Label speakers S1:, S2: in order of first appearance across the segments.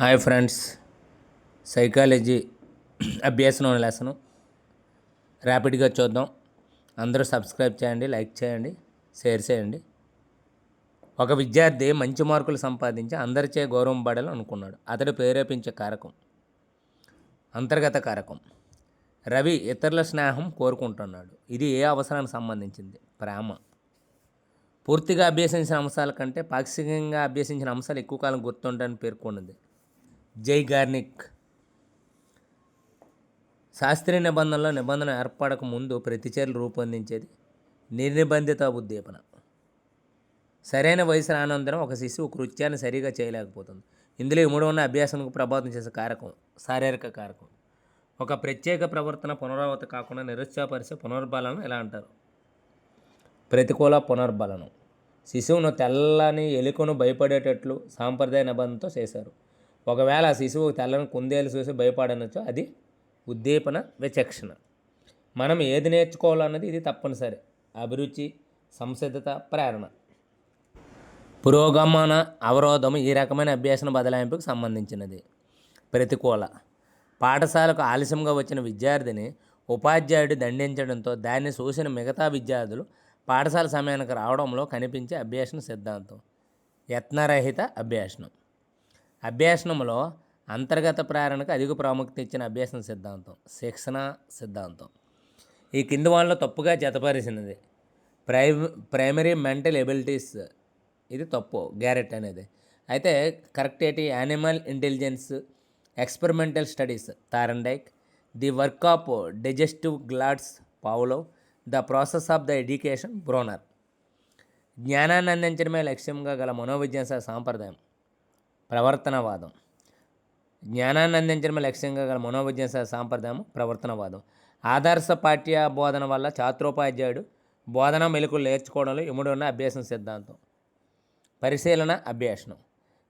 S1: Hi friends, psychology అభ్యాసం lesson ర్యాపిడ్గా చూద్దాం. అందరూ సబ్స్క్రైబ్ చేయండి, లైక్ చేయండి, షేర్ చేయండి. ఒక విద్యార్థి మంచి మార్కులు సంపాదించి అందరిచే గౌరవం పడాలని అనుకున్నాడు. అతడు ప్రేరేపించే కారకం అంతర్గత కారకం. రవి ఇతరుల స్నేహం కోరుకుంటున్నాడు. ఇది ఏ అవసరానికి సంబంధించింది? ప్రేమ. పూర్తిగా అభ్యసించిన అంశాల కంటే పాక్షికంగా అభ్యసించిన అంశాలు ఎక్కువ కాలం గుర్తుంటాయని పేర్కొన్నది జైగార్నిక్. శాస్త్రీయ నిబంధన ఏర్పడక ముందు ప్రతిచర్యలు రూపొందించేది నిర్నిబంధిత ఉద్దీపన. సరైన వయసు రానంతరం ఒక శిశువు కృత్యాన్ని సరిగా చేయలేకపోతుంది. ఇందులో ఇముడు ఉన్న అభ్యాసానికి ప్రభావితం చేసే కారకం శారీరక కారకం. ఒక ప్రత్యేక ప్రవర్తన పునరావృత కాకుండా నిరుత్సాహపరిచే పునర్బలను ఎలా అంటారు? ప్రతికూల పునర్బలనం. శిశువును తెల్లని ఎలుకను భయపడేటట్లు సాంప్రదాయ నిబంధనతో చేశారు. ఒకవేళ ఆ శిశువు తెల్లని కుందేలు చూసి భయపడనొచ్చు, అది ఉద్దీపన విచక్షణ. మనం ఏది నేర్చుకోవాలన్నది ఇది తప్పనిసరి. అభిరుచి, సంసిద్ధత, ప్రేరణ. పురోగమన అవరోధం ఈ రకమైన అభ్యాసన బదలాయింపుకు సంబంధించినది. ప్రతికూల. పాఠశాలకు ఆలస్యంగా వచ్చిన విద్యార్థిని ఉపాధ్యాయుడు దండించడంతో దాన్ని చూసిన మిగతా విద్యార్థులు పాఠశాల సమయానికి రావడంలో కనిపించే అభ్యాసన సిద్ధాంతం. యత్నరహిత అభ్యాసనం. అభ్యాసనంలో అంతర్గత ప్రేరణకు అధిక ప్రాముఖ్యత ఇచ్చిన అభ్యాసన సిద్ధాంతం శిక్షణ సిద్ధాంతం. ఈ కింది వాళ్ళలో తప్పుగా జతపరిచినది ప్రైమరీ మెంటల్ ఎబిలిటీస్, ఇది తప్పు, గ్యారెట్ అనేది. అయితే కరెక్ట్ ఏంటి? Animal intelligence, experimental studies Thorndike, the work of digestive glands Pavlov, the process of the education Bruner. జ్ఞానాన్ని అందించడమే లక్ష్యంగా గల మనోవిజ్ఞాన సాంప్రదాయం ప్రవర్తనవాదం. జ్ఞానాన్ని అందించడమే లక్ష్యంగా గల మనోవిజ్ఞాన సాంప్రదాయం ప్రవర్తనవాదం. ఆదర్శ పాఠ్య బోధన వల్ల ఛాత్రోపాధ్యాయుడు బోధన మెలకులు నేర్చుకోవడంలో ఇముడు ఉన్న అభ్యాసం సిద్ధాంతం. పరిశీలన అభ్యాసనం.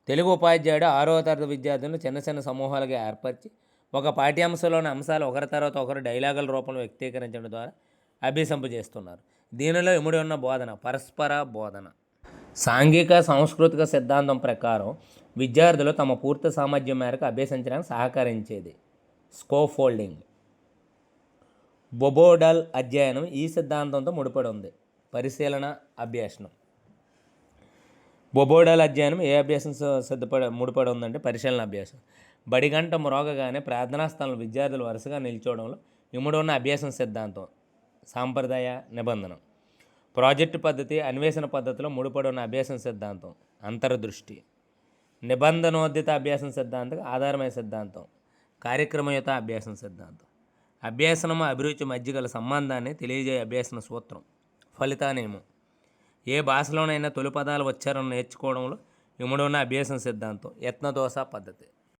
S1: తెలుగు ఉపాధ్యాయుడు 6వ తరగతి విద్యార్థులను చిన్న చిన్న సమూహాలుగా ఏర్పరిచి ఒక పాఠ్యాంశంలోని అంశాలు ఒకరి తర్వాత ఒకరు డైలాగుల రూపంలో వ్యక్తీకరించడం ద్వారా అభ్యసింపజేస్తున్నారు. దీనిలో ఇముడి ఉన్న బోధన పరస్పర బోధన. సాంఘిక సాంస్కృతిక సిద్ధాంతం ప్రకారం విద్యార్థులు తమ పూర్తి సామర్థ్యం మేరకు అభ్యసించడానికి సహకరించేది స్కోఫోల్డింగ్. బొబోడల్ అధ్యయనం ఈ సిద్ధాంతంతో ముడిపడి ఉంది. పరిశీలన అభ్యాసనం. బొబోడల్ అధ్యయనం ఏ అభ్యాసం ముడిపడి ఉందంటే పరిశీలన అభ్యాసం. బడిగంట మ్రోగగానే ప్రార్థనా స్థలంలో విద్యార్థులు వరుసగా నిల్చోవడంలో ఇముడు ఉన్న అభ్యాసం సిద్ధాంతం సాంప్రదాయ నిబంధన. ప్రాజెక్టు పద్ధతి అన్వేషణ పద్ధతిలో ముడిపడి ఉన్న అభ్యాసం సిద్ధాంతం అంతర్దృష్టి. నిబంధనోదిత అభ్యాసం సిద్ధాంతం ఆధారమైన సిద్ధాంతం కార్యక్రమయుత అభ్యాసం సిద్ధాంతం. అభ్యాసనము అభిరుచి మధ్య గల సంబంధాన్ని తెలియజేయ అభ్యాసన సూత్రం ఫలితానేమో. ఏ భాషలోనైనా తొలి పదాల ఉచ్చారణ నేర్చుకోవడంలో ఇముడు ఉన్న అభ్యాసం సిద్ధాంతం యత్నదోష పద్ధతి.